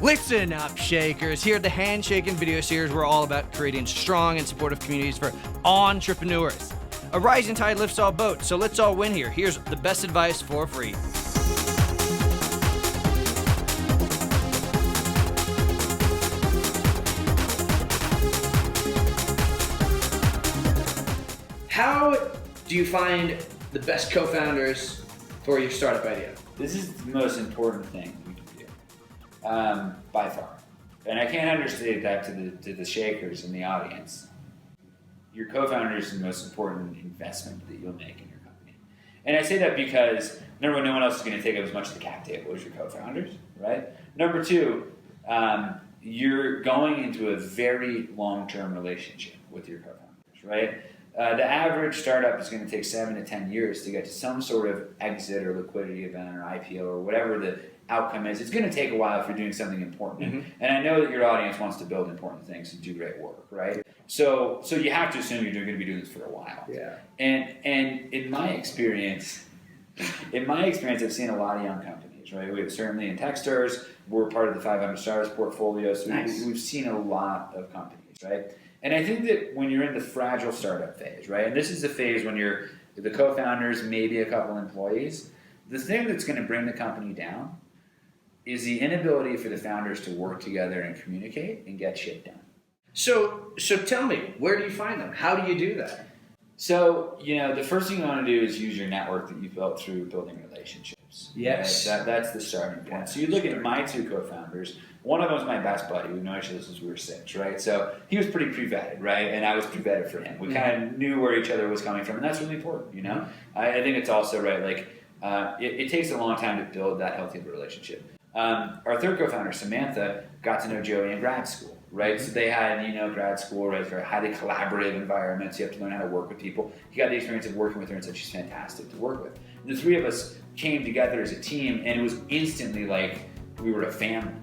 Listen up, Shakers. Here at the Handshakin Video Series, we're all about creating strong and supportive communities for entrepreneurs. A rising tide lifts all boats, so let's all win here. Here's the best advice for free. How do you find the best co-founders for your startup idea? This is the most important thing you can do, by far. And I can't understate that to the Shakers in the audience. Your co-founder is the most important investment that you'll make in your company. And I say that because, number one, no one else is going to take up as much of the cap table as your co-founders, right? Number two, you're going into a very long-term relationship with your co-founders, right? The average startup is going to take 7 to 10 years to get to some sort of exit or liquidity event or IPO or whatever the outcome is. It's going to take a while if you're doing something important. Mm-hmm. And I know that your audience wants to build important things and do great work, right? So you have to assume you're going to be doing this for a while. Yeah. And in my experience, I've seen a lot of young companies, right? We have certainly in Techstars, we're part of the 500 Stars portfolio, so nice. We've seen a lot of companies, right? And I think that when you're in the fragile startup phase, right, and this is the phase when you're the co-founders, maybe a couple employees, the thing that's going to bring the company down is the inability for the founders to work together and communicate and get shit done. So tell me, where do you find them? How do you do that? So, the first thing you want to do is use your network that you built through building relationships. Yes. Right? That's the starting point. So you look at my two co-founders. One of them was my best buddy. We've known each other since we were 6, right? So he was pretty pre-vetted, right? And I was pre-vetted for him. We kind of knew where each other was coming from, and that's really important, I think it's also, right, like, it takes a long time to build that healthy relationship. Our third co-founder, Samantha, got to know Joey in grad school, right? Mm-hmm. So they had, grad school, right, very highly collaborative environments. You have to learn how to work with people. He got the experience of working with her and said she's fantastic to work with. And the three of us came together as a team, and it was instantly like we were a family.